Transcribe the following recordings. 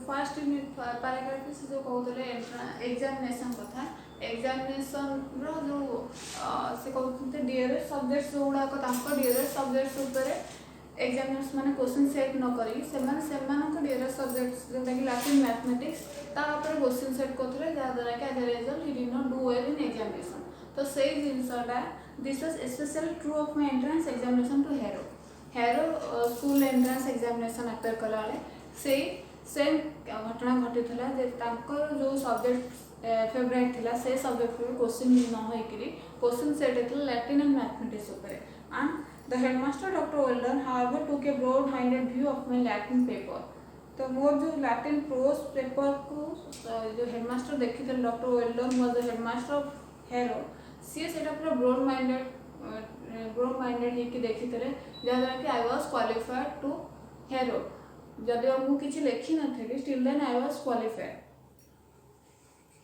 First paragraph से जो कहते एग्जामिनेशन कथा एग्जामिनेशन जो से कहते डियरेस्ट सब्जेक्ट्स जो गुड़ाक डियरेस्ट सब्जेक्ट्स उपर एग्जामिनर्स मैंने क्वेश्चन सेट न करी डियरेस्ट सब्जेक्ट्स जोटा कि लैटिन मैथमेटिक्स तापर क्वेश्चन सेट करते जहाँद्वारा कि as a result he did not do well in examination तो से जिनसा this was specially true of my entrance examination to Harrow school entrance examination appear कला से सेम घटना घटी जो सब्जेक्ट फेवरेट थिला से सब्जेक्ट क्वेश्चन न होकर क्वेश्चन सेट होता Latin and mathematics and the headmaster doctor Welldon however took a broad minded view of my Latin paper तो मोर जो लैटिन प्रोज पेपर को जो हेडमास्टर देखी थे doctor Welldon was the headmaster of Harrow सी से पूरा ब्रॉड माइंडेड होकर देखी थे जहाँद्वारा कि आई वाज क्वालिफाइड टू हेरो जदि मुझे लिखी नी still then I was qualified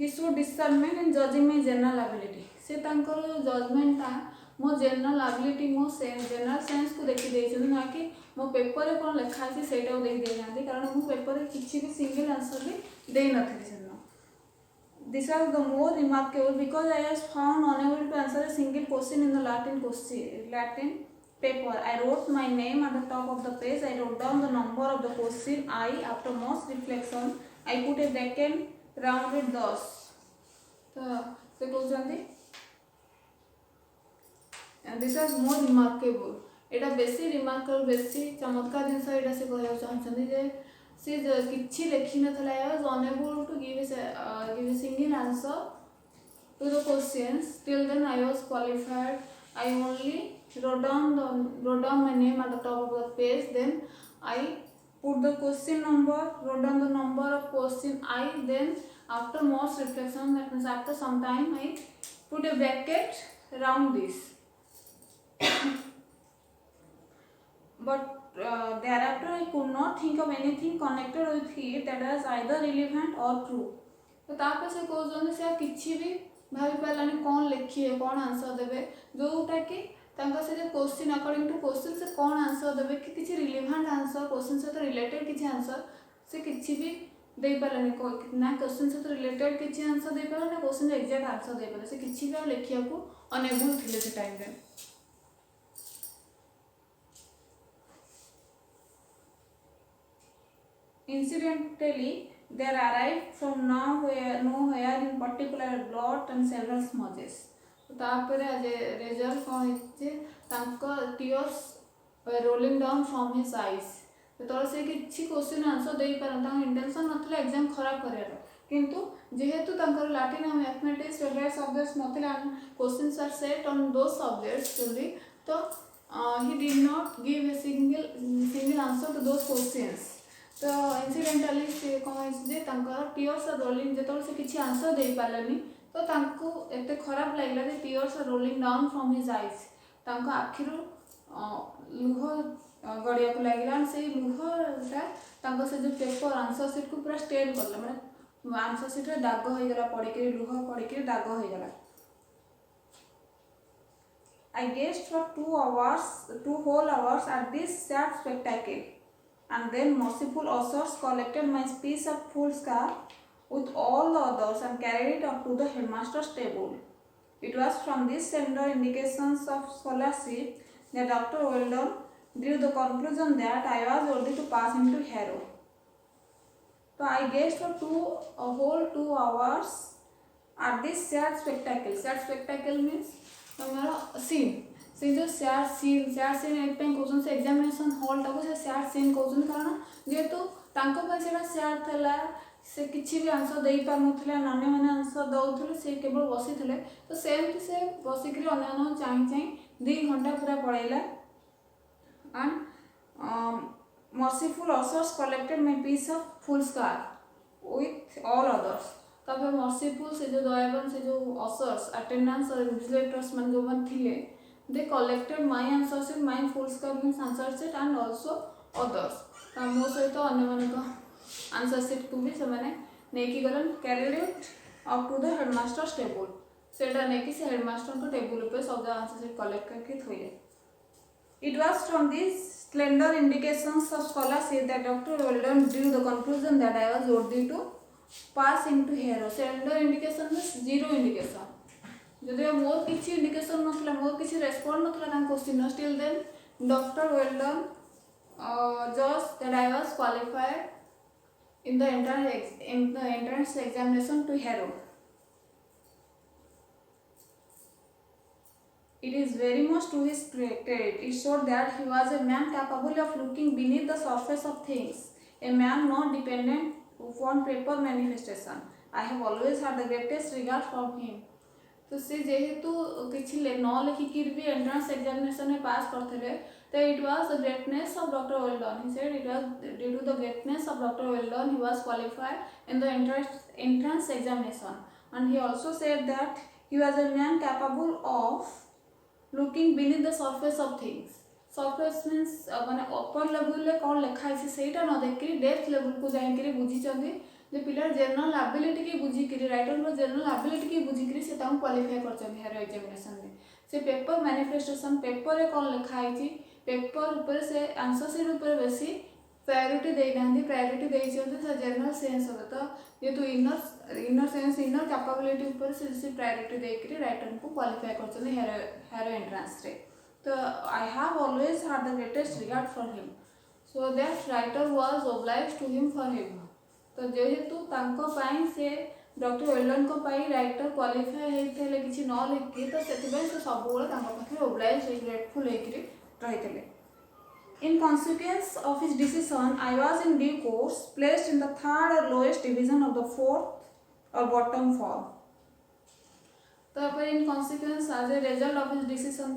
he showed discernment in judging my general ability से जजमेंटा मो जनरल एबिलिटी मो जनरल सेंस को देखी ना कि मो पेपर में कौन लिखाई से देखी जाती कारण मो पेपर में किसी भी सिंगल आंसर भी दे नी This was the more remarkable because I was found unable to answer a single question in the Latin paper. I wrote my name at the top of the page. I wrote down the number of the question. After much reflection, I put a bracket round it thus. So, से कहते and this was more remarkable. एटा बेसी remarkable बेसी चमत्कार जिनस एटा से कहया चाहछन्ती जे से किछि लेखि नथला was unable to give a single answer to the questions till then I was qualified I only wrote down my name at the top of the page then I put the question number wrote down the number of question I then after most reflection that means after some time I put a bracket around this but thereafter I could not think of anything connected with it that was either relevant or true. तो तापर से कहते से किसी भी भाई पारानी कौन लिखिए कौन आंसर देवे जोटा कि से जो क्वेश्चन अकॉर्डिंग टू क्वेश्चन से कौन आंसर देवे कि किसी रिलेवेंट आंसर क्वेश्चन सहित रिलेटेड किसी आंसर से किसी भी दे पारानी ना क्वेश्चन सहित रिलेटेड किसी आंसर दे पारा ना क्वेश्चन एक्जाक्ट आंसर दे पारे से किसी भी लिखिया को अनेबल थिले से टाइम रे Incidentally, there arrived from nowhere in particular blood and several smudges. तापर as a result कौन है तांको tears were rolling down from his eyes. तो से किसी क्वेश्चन आंसर दे पारन इंटेंशन नथले एग्जाम खराब करियार किंतु जेहेतु तांकर लैटिन और मैथमेटिक्स फेवरेट सब्जेक्ट्स नथले questions are set on those subjects only तो he did not give a single answer to those questions. तो इंसिडेंटली से कौन टीयर्स रोलिंग जो से किसी आंसर दे पारानी तो एत खराब लगे tears rolling down from his eyes आखिर लुह गड़िया को लगे से लुहटा से जो पेपर आंसर सीट को पूरा स्टेन करला मैंने आंसर सीट रे दाग हो गला पड़क लुह पड़क दाग हो गला I gazed for 2 whole hours at this sad spectacle. And then merciful ushers collected my piece of foolscap with all the others and carried it up to the headmaster's table. It was from these tender indications of scholarship that Dr. Weldon drew the conclusion that I was worthy to pass into Harrow. So I gazed for a whole 2 hours at this sad spectacle. Sad spectacle means scene. से जो sad scene कहते से examination hall टाक से sad scene कहते कारण जेहेतु से sad था से किसी भी आंसर दे पार ना नानी मैंने आंसर दौले से केवल बसी थे तो सेमती से बसिक अन्य चाह 2 घंटा पूरा पड़ेगा and merciful ushers collected my piece of foolscap with all others. तब मर्सीफुल से जो दयावान से जो अशर्स अटेंडेंस और इन्विजिलेटर्स मान जो मन थिले they collected my answer sheet my foolscap means answer sheet and also others मो सहित अन्य मान आंसर सीट को भी से नहीं गलन carried it up to the headmaster's table से नहीं से हेडमास्टर को टेबल पे सब आंसर सीट कलेक्ट करके थोड़े It was from these slender indications of scholarship that Dr. Weldon drew the conclusion that I was worthy to pass into hero. Slender indication means zero indication. ଯଦି ମୋର କିଛି indication ନଥିଲା, ମୋର କିଛି respond ନଥିଲା ତାଙ୍କ କ୍ୱେଶ୍ଚିନ୍ର, ଷ୍ଟିଲ୍ ଦେନ୍ ଡକ୍ଟର ୱେଲ୍ଡନ୍ ଜଜ୍ that I was qualified in the entrance examination to Harrow. It is very much to his credit. It showed that he was a man capable of looking beneath the surface of things, a man not dependent upon paper manifestation. I have always had the greatest regard for him. तो से जेहेतु किसी न लिखिकी भी entrance examination में पास करते तो it was the greatness of doctor Welldon. He said it was due to the greatness of doctor Welldon he was qualified in the entrance examination. And he also said that he was a man capable of looking beneath the surface of things. Surface means माने upper level ले कौन लिखा है सेटा न देखि depth level को जाइन करी बुझी चंदी जे पिलर जनरल एबिलिटी की बुझी करी राइटर रो जनरल एबिलिटी की बुझी करी से ताऊ क्वालिफाई कर चंदी हेरो एग्जामिनेशन में. से पेपर मैनिफेस्टेशन पेपर रे कौन लिखा है पेपर ऊपर से आंसर शीट ऊपर बेसी प्रायोरिटी देना प्रायोरिटी से जनरल सेन्स हो तो ये तो इनर सेन्स इनर कैपेबिलिटी ऊपर से प्रायोरिटी देकर राइटर को क्वालिफाई कर हेरो एंट्रांस रे. तो I have always had the greatest regard for him so that writer was obliged to him for him. तो जेहेतु तांको पाई से डॉक्टर वेल्डन को पाई राइटर क्वालिफाई होते किसी न लिखी तो से सब पाखे ओब्लाइज ग्रेटफुल होकर रही. In consequence of his decision, I was in due course placed in the third or lowest division of the fourth or bottom form. तो in consequence as a result of his decision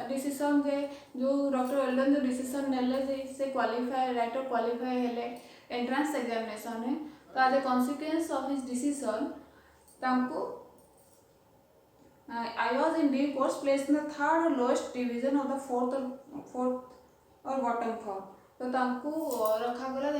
decision जे जो doctor Weldon जो decision नेले से qualify writer qualify हेले entrance examination है तो as a consequence of his decision तांको I was in due course placed in the third or lowest division of the fourth और बॉटम फॉर्म. तो तांको रखा गला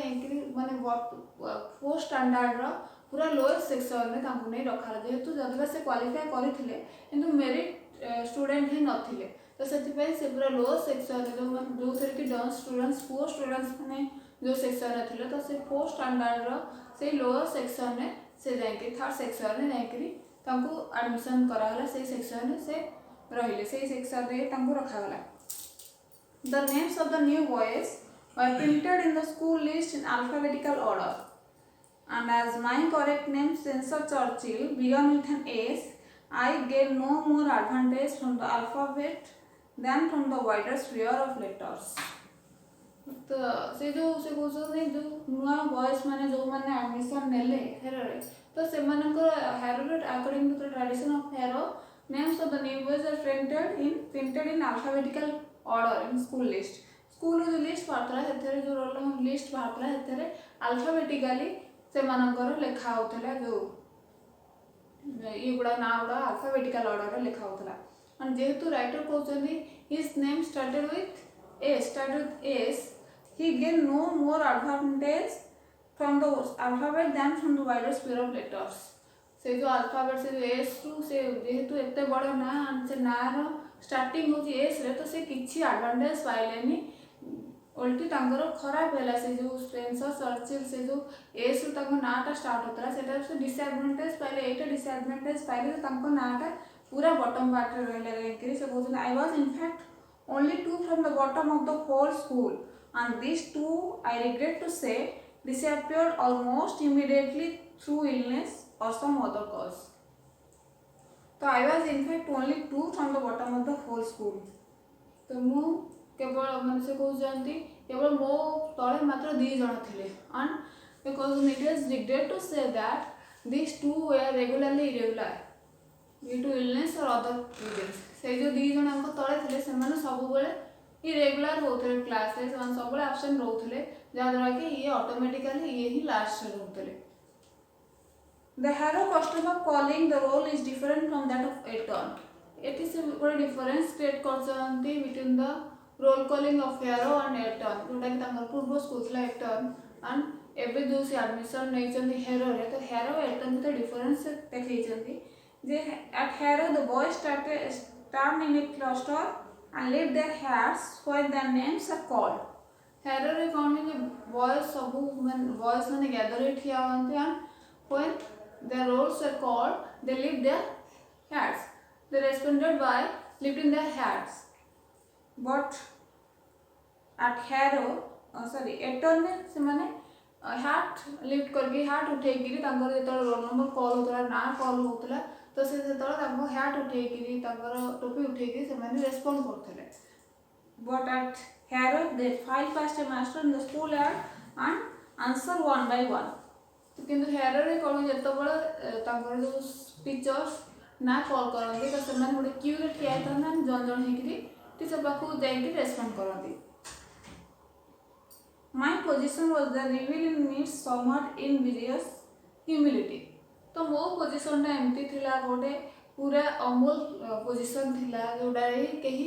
माने फोर्थ स्टैंडर्ड रो पूरा लोएस्ट सेक्शन में तांको नहीं रखा जेहेतु जदि से क्वालिफाई करथिले किंतु मेरिट स्टूडेंट ही नथिले तो सेति से पूरा लो सेक्शन जो थे कि डाउन स्टूडेंट्स पुअर स्टूडेंट्स माने जो सेक्शन में थिले तो से फोर्थ स्टैंडर्ड रो से लोअर सेक्शन में से जाके थर्ड सेक्शन में जाके तांको एडमिशन कराला से सेक्शन में से रहिले से सेक्शन रे तांको रखा गला. The names of the new boys were printed in the school list in alphabetical order, and as my correct name Spencer Churchill began with an S, I gained no more advantage from the alphabet than from the wider sphere of letters. तो से कहते जो नुआ boys माने जो माने admission नेले हेरो रे तो से मानकर हेरो रे according to the tradition of Harrow names of the new boys are printed in alphabetical order in school list. School जो लिस्ट बाहरला हेतरे जो रोल नंबर लिस्ट बाहरला हेतरे अल्फाबेटिकली से मानकर लिखा होतला जो ये गुडा ना गुडा अल्फाबेटिकल ऑर्डर रे लिखा होतला. और जेहेतु राइटर कहउछनी his name started with S he gained no more advantage from the alphabet than from the wider sphere of letters. से जो अल्फाबेट से जो एस टू से जेहेतु एते बड़ ना से ना रो स्टार्टिंग होची एस रे तो से किछि एडवांटेज पाइलेनी उल्टी तांगर खराब हैला से जो स्पेंसर चर्चिल से जो एस रो तांको नाटा स्टार्ट होतला सेटा से डिसएडवांटेज पाइले एटा डिसएडवांटेज पाइले तो तांको नाटा पूरा बॉटम पार्ट रे रहले रेकरी से बोझन I was in fact only two from the bottom of the whole school and these two I regret to say disappeared almost immediately through illness or some other cause. So I was in fact only two from the bottom of the whole school. तो मु केवल मन से कहू जानती केवल मो तळे मात्र 2 जण थिले and because it is regret to say that these two were regularly irregular due to illness or other reasons. से जो 2 जण हमको तळे थिले से माने सब बेले इरेगुलर होते क्लास रे सब एब्सेंट रोथले जहाद्वारा कि ये ऑटोमेटिकली ये ही लास्ट रोथले. The Harrow custom of calling the roll is different from that of Eton. एटी से कोई डिफरेंस क्रिएट करछंती between the roll calling of Harrow and Eton जोटा कि तांकर पूर्व स्कूल ला एटर्न एंड एबे जो से एडमिशन नै चंदी हेरो रे तो हेरो एटर्न के डिफरेंस देखै चंदी जे एट हेरो the boy start in A cluster and lift their hats when their names are called. ହେରୋରେ କ'ଣ ଯେ ବଏଜ୍ ସବୁ ବଏଜ୍ ମାନେ ଗ୍ୟାଦର ହେଇ ଠିଆ ହୁଅନ୍ତି and when their rolls are called they lift their hats. They responded by lifting their hats. But at Harrow, एटर्ने से Haat lift କରିକି ହାଟ୍ ଉଠେଇକିରି ତାଙ୍କର ଯେତେବେଳେ ରୋଲ୍ ନମ୍ବର କଲ୍ ହେଉଥିଲା ନାଁ କଲ୍ ହେଉଥିଲା ତ ସେ ସେତେବେଳେ ତାଙ୍କ ହ୍ୟାଟ୍ ଉଠେଇକିରି ତାଙ୍କର ଟୋପି ଉଠେଇକି ସେମାନେ ରେସ୍ପଣ୍ଡ କରୁଥିଲେ. But at Harrow, they file past a master in the schoolyard and answer one by one. କିନ୍ତୁ ହେରୋରେ କ'ଣ ଯେତେବେଳେ ତାଙ୍କର ଯେଉଁ ଟିଚର୍ସ ନା କଲ୍ କରନ୍ତି ତ ସେମାନେ ଗୋଟେ କ୍ୟୁରେ ଠିଆ ହେଇଥାନ୍ତି ଜଣ ଜଣ ହେଇକିରି ଟିଚର ପାଖକୁ ଯାଇକି ରେସ୍ପଣ୍ଡ କରନ୍ତି. My position was the revealing me somewhat invidious humility. ତ ମୋ ପୋଜିସନଟା ଏମିତି ଥିଲା ଗୋଟେ ପୁରା ଅମୂଲ ପୋଜିସନ ଥିଲା ଯେଉଁଟାରେ କେହି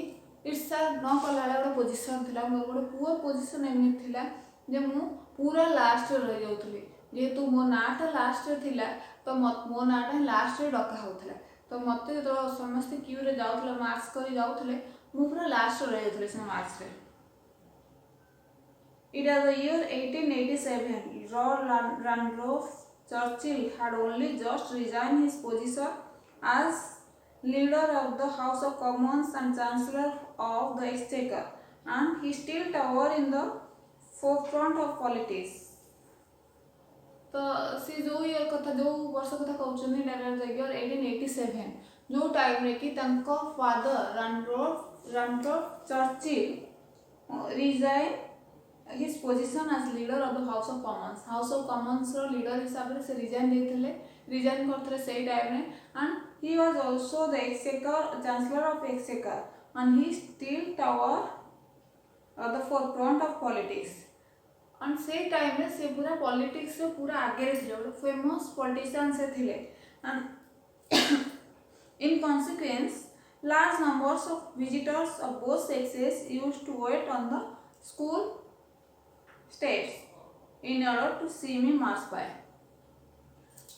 ଇର୍ଷା ନ କଲା ଭଳିଆ ଗୋଟେ ପୋଜିସନ ଥିଲା. ମୋର ଗୋଟେ ପୁଅ ପୋଜିସନ ଏମିତି ଥିଲା ଯେ ମୁଁ ପୁରା ଲାଷ୍ଟରେ ରହିଯାଉଥିଲି. ଯେହେତୁ ମୋ ନାଁଟା ଲାଷ୍ଟରେ ଥିଲା ତ ମୋ ନାଁଟା ହିଁ ଲାଷ୍ଟରେ ଡକା ହେଉଥିଲା. ତ ମୋତେ ଯେତେବେଳେ ସମସ୍ତେ କ୍ୟୁରେ ଯାଉଥିଲେ ମାର୍କସ୍ କରି ଯାଉଥିଲେ ମୁଁ ପୁରା ଲାଷ୍ଟରେ ରହିଯାଉଥିଲି ସେ ମାର୍କସ୍ରେ. It was the year 1887. Lord Randolph Churchill had only just resigned his position as leader of the House of Commons and Chancellor of the Exchequer, and he still towered in the forefront of politics. ତ ସେ ଯେଉଁ year କଥା ଯେଉଁ ବର୍ଷ କଥା କହୁଛନ୍ତି the year 1887 ଯେଉଁ ଟାଇମ୍ରେ କି ତାଙ୍କ father ରାଣ୍ଡଲ୍ଫ Churchill resigned his position as leader of the House of Commons. House of କମନ୍ସର ଲିଡର ହିସାବରେ ସେ ରିଜାଇନ୍ କରିଥିଲେ ସେଇ ଟାଇମ୍ରେ. And he was also the Chancellor of Exchequer, and he still towered at the forefront of politics. and ସେଇ ଟାଇମ୍ରେ ସେ ପୁରା ପଲିଟିକ୍ସରେ ପୁରା ଆଗରେ ଥିଲେ ଗୋଟେ ଫେମସ୍ ପଲିଟିସିଆନ୍ ସେ ଥିଲେ. And in consequence, large numbers of visitors of both sexes used to wait on the school steps in order to see me march by.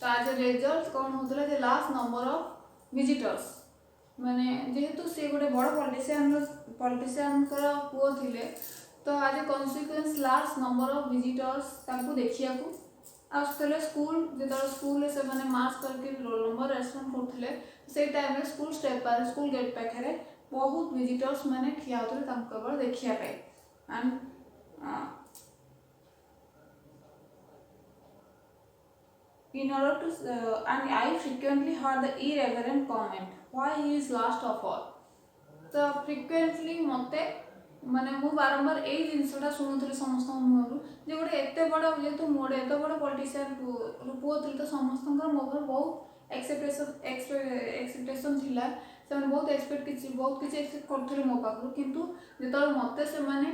ତ ଆଜ୍ ଏ ରେଜଲ୍ଟ କ'ଣ ହେଉଥିଲା ଯେ ଲାଷ୍ଟ ନମ୍ବର ଅଫ୍ ଭିଜିଟର୍ସ ମାନେ ଯେହେତୁ ସେ ଗୋଟେ ବଡ଼ ପଲିଟିସିଆନଙ୍କର ପୁଅ ଥିଲେ ତ ଆଜ୍ ଏ consequence last number of visitors ତାଙ୍କୁ ଦେଖିବାକୁ ଆସୁଥିଲେ. ଯେତେବେଳେ ସ୍କୁଲରେ ସେମାନେ ମାର୍କ କରିକି ରୋଲ୍ ନମ୍ବର ରେସ୍ପଣ୍ଡ କରୁଥିଲେ ସେଇ ଟାଇମ୍ରେ ସ୍କୁଲ ଗେଟ୍ ପାଖରେ ବହୁତ ଭିଜିଟର୍ସ ମାନେ ଠିଆ ହେଉଥିଲେ ତାଙ୍କୁ କେବଳ ଦେଖିବା ପାଇଁ. And I frequently heard the irreverent comment, why he is last of all. ତ ଫ୍ରିକ୍ୱେଣ୍ଟଲି ମୋତେ ମାନେ ମୁଁ ବାରମ୍ବାର ଏଇ ଜିନିଷଟା ଶୁଣୁଥିଲି ସମସ୍ତଙ୍କ ମୁହଁରୁ ଯେ ଗୋଟେ ଏତେ ବଡ଼ ଯେହେତୁ ମୁଁ ଗୋଟେ ଏତେ ବଡ଼ ପଲିଟିସିଆନ୍ ପୁଅ ଥିଲି ତ ସମସ୍ତଙ୍କର ମୋ ଉପରେ ବହୁତ ଏକ୍ସପେକ୍ଟେସନ୍ ଥିଲା. ସେମାନେ ବହୁତ କିଛି ଏକ୍ସପେକ୍ଟ କରୁଥିଲେ ମୋ ପାଖରୁ. କିନ୍ତୁ ଯେତେବେଳେ ମୋତେ ସେମାନେ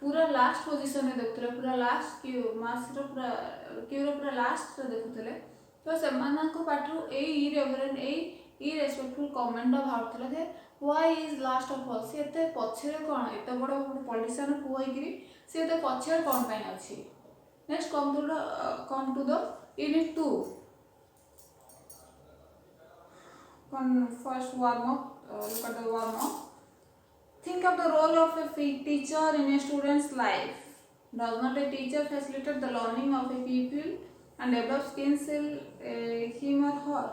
ପୁରା ଲାଷ୍ଟ ପୋଜିସନରେ ଦେଖୁଥିଲେ ପୁରା ଲାଷ୍ଟ କ୍ୟୁର ପୁରା ଲାଷ୍ଟରେ ଦେଖୁଥିଲେ ତ ସେମାନଙ୍କ ପାଠରୁ ଏଇ ଇରେସ୍ପେକ୍ଟଫୁଲ୍ କମେଣ୍ଟଟା ବାହାରୁଥିଲା ଯେ why is last of all. ସେ ଏତେ ପଛରେ କ'ଣ ଏତେ ବଡ଼ ଗୋଟେ ପଲିଟିସିଆନ୍ ପୁଅ ହେଇକିରି ସେ ଏତେ ପଛରେ କ'ଣ ପାଇଁ ଅଛି. Next come to the unit 2. First warm up. Look at the warm up. Think of the role of a teacher in a student's life. Does not a teacher facilitate the learning of a pupil and develop skills in him or her?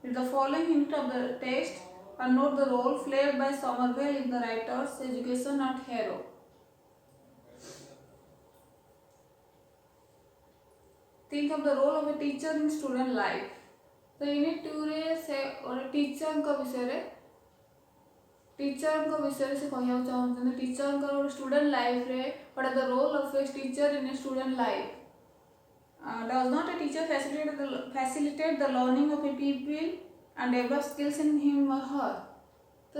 In the following unit of the text, and note the role played by Somerville in the writer's education at Harrow. Think of the role of a teacher in student life. ତ unit 2ରେ ସେ ଗୋଟେ ଟିଚରଙ୍କ ବିଷୟରେ ସେ କହିବାକୁ ଚାହୁଁଛନ୍ତି ଟିଚରଙ୍କର ଗୋଟେ student ଲାଇଫରେ what are the role of a teacher in a student life. Does not a teacher facilitate the learning of a pupil and develop skills in him or her? So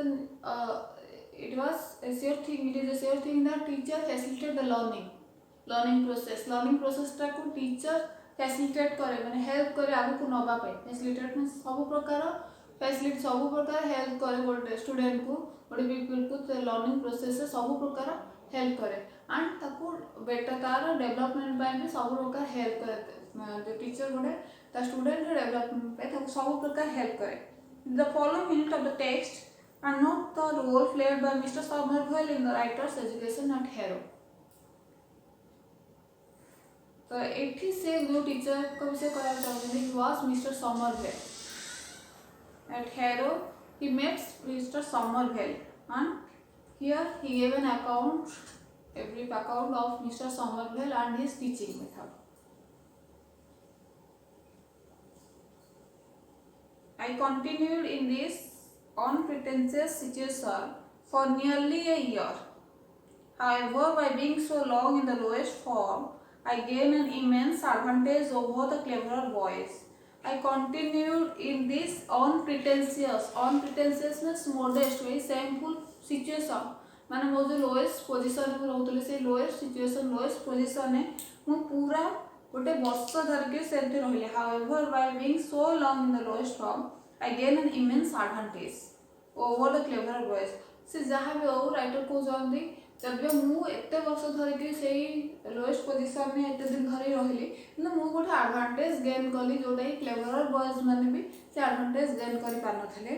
it is a sure thing that teacher facilitate the learning process टाକୁ teacher facilitate करे माने help करे आगु को नबा पे. Facilitate में सब प्रकार हेल्प करे गोटे स्टूडेंट को गोटे पीपल को लर्निंग प्रोसेस सब प्रकार हेल्प करे एंड ताको बेटर तार डेवलपमेंट पे भी सब प्रकार हेल्प करे. जो टीचर गोटे ता स्टूडेंट डेवलपमेंट पे ताको सब प्रकार हेल्प करे. The following unit of the text, and note the role played by Mr. Somerville in the writer's education at Harrow. तो एठी से जो टीचर को विषय कहना चाहते हैं was Mr. Somerville. At Harrow, he met Mr. Somerville, and here he gave an account, a brief account of Mr. Somerville and his teaching method. I continued in this unpretentious situation for nearly a year. However, by being so long in the lowest form, I gained an immense advantage over the cleverer boys. I continued in this unpretentious means modest, very shameful situation. माने मो जो lowest position में रहउतले से lowest situation lowest position है मु पूरा गोटे वर्ष धरिके सेमती रहिले. However by being so long in the lowest form I gain an immense advantage over the clever boys. से जहाँ भी हो राइटर को जानती जब मु एते वर्ष धरिके से लोएस्ट पोजिशन में एते दिन धरि रहिली कि मु गोटे एडवांटेज गेन कली जोटा क्लेवर बॉयज माने भी से एडवांटेज गेन करि पार नथले.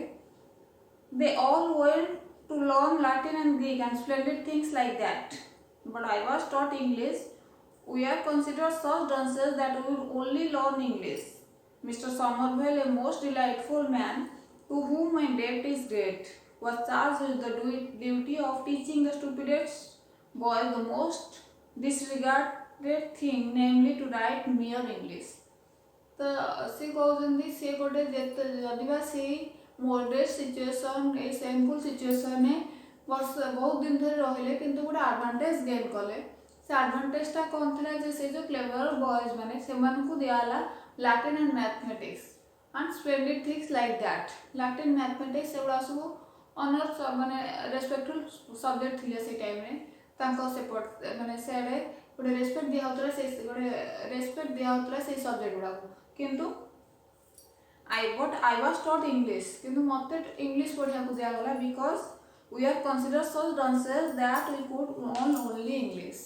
They all went to learn Latin and Greek and splendid things like that. But I was taught English. We are considered such dunces that we would only learn English. Mr. Somerville, a most delightful man, to whom my debt is great, was charged with the duty of teaching the stupidest boys the most disregarded thing, namely to write mere English. तो से कहते से गोटे जदिबा से modest situation ए shameful situation है वर्ष बहुत दिन धरि रहिले किंतु गोटे एडवांटेज गेन कले. से एडवांटेजटा कौन थिला जे से जो क्लेवर बॉयज माने से मन को दियाला Latin and mathematics and splendid things like that. Latin mathematics एगुड़ा सब ऑनर माने रेस्पेक्टफुल सब्जेक्ट थिले से टाइम रे तांको सपोर्ट माने सेडे गोटे रेस्पेक्ट दिया होतला से गोटे रेस्पेक्ट दिया होतला से सब्जेक्ट गुडा किंतु I was taught English किंतु मते इंग्लिश पढ़िया को दिया गला because we are considered such dunces that we could learn only English.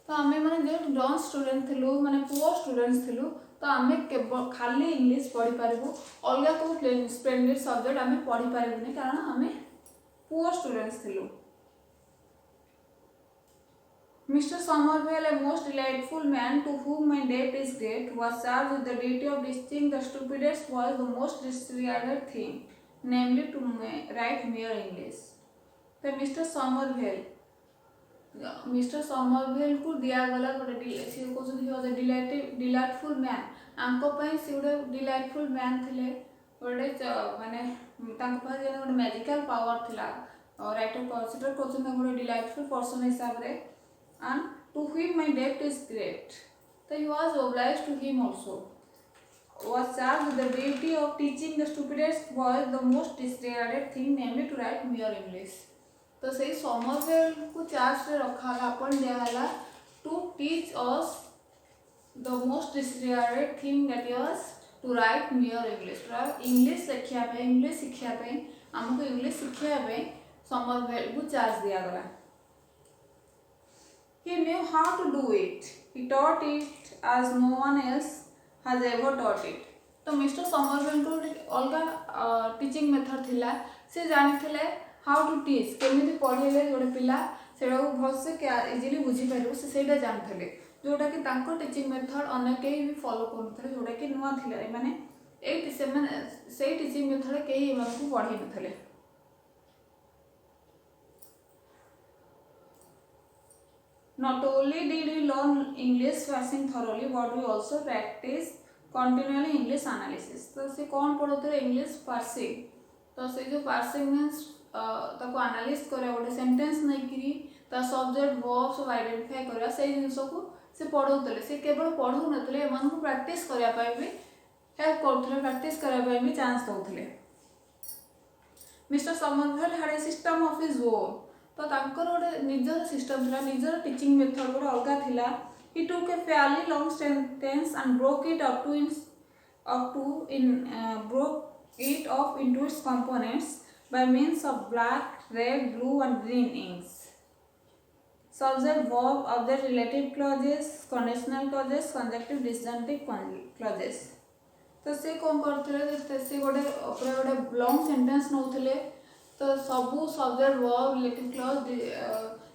तो आमे माने जो डन स्टूडेंट थिलु माने पुअर स्टूडेंट्स थिलु तो आमे केवल खाली इंग्लिश पढ़ी पारिबो अलगा को स्प्लेंडेड सब्जेक्ट आमे पढ़ी पारिबोनी कारण आमे पुअर स्टूडेंट्स थिलु. Mr. Somerville, a most delightful man to whom my debt is great, was charged with the duty of teaching the stupidest boys the most disregarded thing, namely to write mere English. तो Mr. Somerville को दिया गला गोटे सी कहते he was a delightful man. आंको पई से गोटे डिलाइटफुल मैन थिले गोटे माने तांको पास गोटे मैजिकल पावर थिला और राइटर कंसीडर करछन गोटे डिलाइटफुल पर्सन हिसाब रे. And to whom my debt is great. So he was obliged to him also. Was charged with the duty of teaching the stupidest boys the most disregarded thing, namely to write mere English. तो सही Somerville को charge रे रखा ला अपन दिया to teach us the most disregarded thing that was to write mere English. English लिखिया पे English शिखिया पे हमको इंग्लिश शिखिया पे Somerville को चार्ज दिया गला. He knew how to do it. He taught it as no one else has ever taught it. तो mister Somerville को अलग टीचिंग मेथड थिला से जानि थिले हाउ टू टीच केमिति पढेले गोटे पिला सेडा को भलसे के इजीली बुझी पारिबो से सेडा जानथले जोटा कि तांको टीचिंग मेथड अन्य केही भी फॉलो करथले जोटा कि नुवा थिला ए माने ए से टीचिंग मेथड केही मन को पढी नथले. Not only did we learn English passing thoroughly, but we also practiced continually English analysis. तो से कौन पढ़ोते हैं English parsing. तो से जो parsing means ताको analyze करे गोटे sentence नहीं करी ता subject verb सब identify करे से जिनिसों को से पढ़ोते हैं. से केवल पढ़ो नतले मन को practice करे पाए भी help करते हैं practice करे पाए भी chance दोते हैं. Mr. Somerville had a system of his own. तो तांकर गोटे निजर सिस्टम थिला निजर टीचिंग मेथड गोटे अलगा थिला. He took a fairly long sentence and broke it up into its components by means of black, red, blue and green inks. Subject, verb, object, relative clauses, conditional clauses, conjunctive, disjunctive clauses. तो से कौन करथिले से गोटे ऊपर गोटे long sentence नउथिले तो तो सबू सब्जेक्ट वर्ब रिलेटिव क्लॉज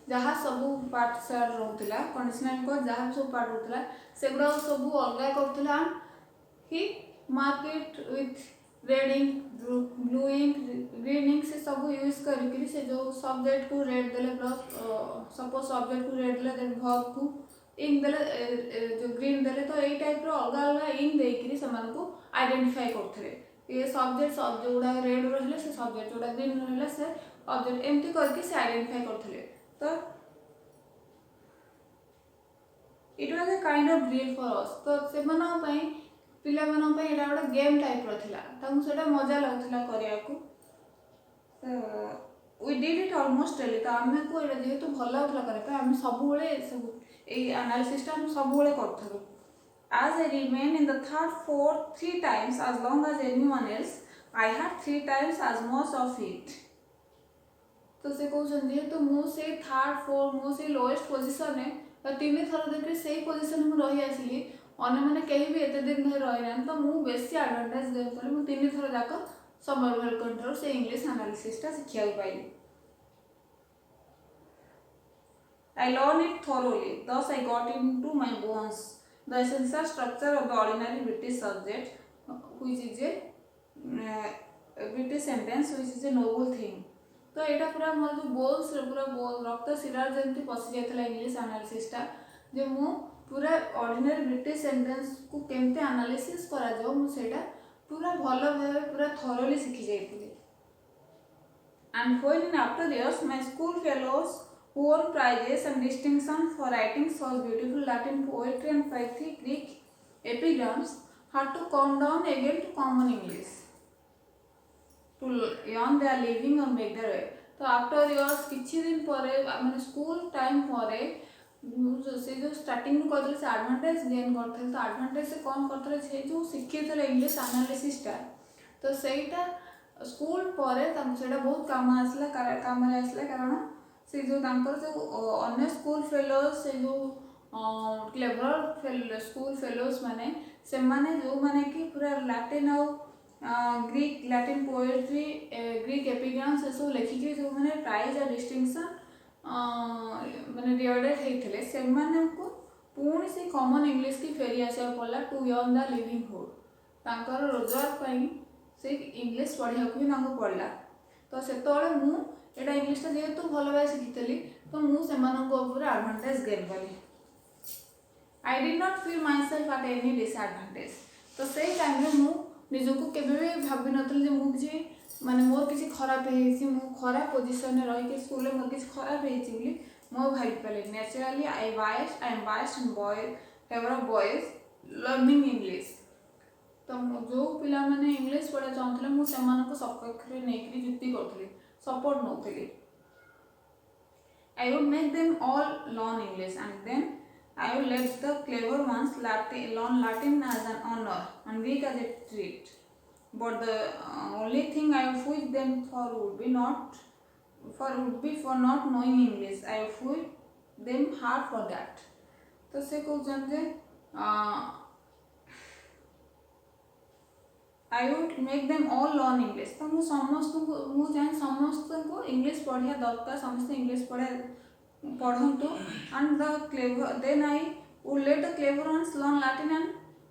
जहाँ सबू पार्ट सार रोला कंडीशनल क्लॉज जहाँ सब पार्ट रोला सेगुड़ा सब अलग करूला he marked with red ink blue ink green ink से सब यूज करके से जो सब्जेक्ट को रेड देले प्लस सपोज सब्जेक्ट को रेड देले देन वर्ब को इंक देले जो ग्रीन देले तो यही टाइप रो अलग अलग इंक देकरी समान को आइडेंटिफाई करथले ये सब्जेक्ट जोड़ा रेड रहिले से सब्जेक्ट जोड़ा ग्रीन रहिले से ऑब्जेक्ट एमती करके से आइडेंटिफाई करथले तो it was a kind of drill for us तो से मना पई पिला मन पई एटा बड़ा गेम टाइप रो थिला ताऊ सेटा मजा लागथिला करिया को तो we did it almost daily तो आमे को एटा जेहेतु भल लागथिला करे पे आमे सब बेले सब ए एनालिसिस टा हम सब बेले करथलु as I remain in the third fourth 3 times as long as anyone else I had 3 times as much of it तो से कहउछन जेहेतु मु से थर्ड फोर्थ मु से लोएस्ट पोजीशन है तो तीन थर देखि सेही पोजीशन में रही आसिली अन्य माने कहीं भी एते दिन धरि रही ना तो मु बेसी एडवांटेज दे पर मु तीन थर जाक समर वेल कंट्रोल से इंग्लिश एनालिसिस टा सिखिया पाइली I learned it thoroughly thus I got into my bones the essential structure of the ordinary British subject which is a British sentence which is a noble thing तो एटा पूरा मोर जो balls पूरा रक्त शिरार जेंति पसि जायतला English analysis टा जे मु पूरा ordinary British sentence को केमते analysis करा जाओ मु सेटा पूरा भलो भाबे पूरा थोरोली सिखि जायतिले and when in after years my school fellows who won prizes and distinction for writing such beautiful Latin poetry and poetic Greek epigrams had to come down again to common English to earn their living or make their way तो after years किछि दिन परे माने school time परे से जो starting में करले से एडवांटेज गेन करथले तो एडवांटेज से कौन करथले से जो शिखिथले इंग्लिश एनालिसिस टा तो सेटा स्कूल परे तम सेटा बहुत काम आसला कारण से जो तांकर जो अन्य स्कूल फेलोज से जो क्लेवर स्कूल फेलोज माने से माने जो माने कि पूरा लैटिन और ग्रीक लैटिन पोएट्री ग्रीक एपिग्राम्स से सब लेखिके जो माने प्राइज और डिस्टिंक्शन माने रिवॉर्डेड हेइथले से माने को पूर्ण से कॉमन इंग्लिश की फेरी आसे पड़ला टू अर्न द लिवलीहुड तांकर रोजगार पई से इंग्लिश पढ़िया को भी नांगो पड़ला तो सेतोळे मु एटा इंग्लिश ता जेहेतु भलो भाई सिखितली तो मु सेमानन को पूरा एडवांटेज गेन कली I did not feel my self at any disadvantage तो सेही टाइम रे मु निजको केबे भी भाबी नतल जे मु किछि माने मोर किछि खराब हेछि मु खराब पोजीशन रे रहि के स्कूल रे मोर किछि खराब हेछि बोली मो भाई पले naturally I am biased in boy favour of boys learning English तो जो पिला माने इंग्लिश पढ़ा चाहतले मु सेमान को सपक्ष रे नेकरी जुक्ति करथली support नोथली I would make them all learn English and then I would let the clever ones learn Latin as an honor and Greek as a treat. But the only thing I would whip them for would be for not knowing English. I would whip them hard for that. तो से कहउछन जे I would make them all learn English. तो मु समस्त को English पढ़िया दरकार समस्त English पढ़ंतु and the clever then I would let the clever ones learn Latin and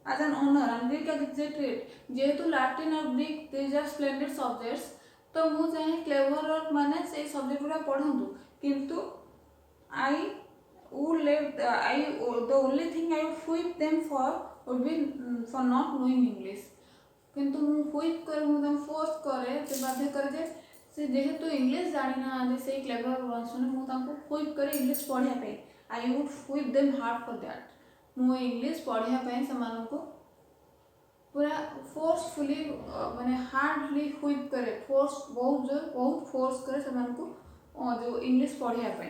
as an honor and Greek as a treat. जेहेतु Latin और Greek these are splendid subjects तो मु चाहे क्लेवर और माने से सब्जेक्ट पूरा पढ़ंतु किंतु I would let the only thing I would whip them for would be for not knowing English. किंतु मु व्हिप कर मु दम फोर्स करे से बाध्य करे से जेहेतु इंग्लिश जानि ना जे से क्लेवर वंस ने मु तांको व्हिप करे इंग्लिश पढ़िया पे I would whip them hard for that मु इंग्लिश पढ़िया पे समान को पूरा फोर्सफुली माने हार्डली व्हिप करे बहुत फोर्स करे समान को जो इंग्लिश पढ़िया पे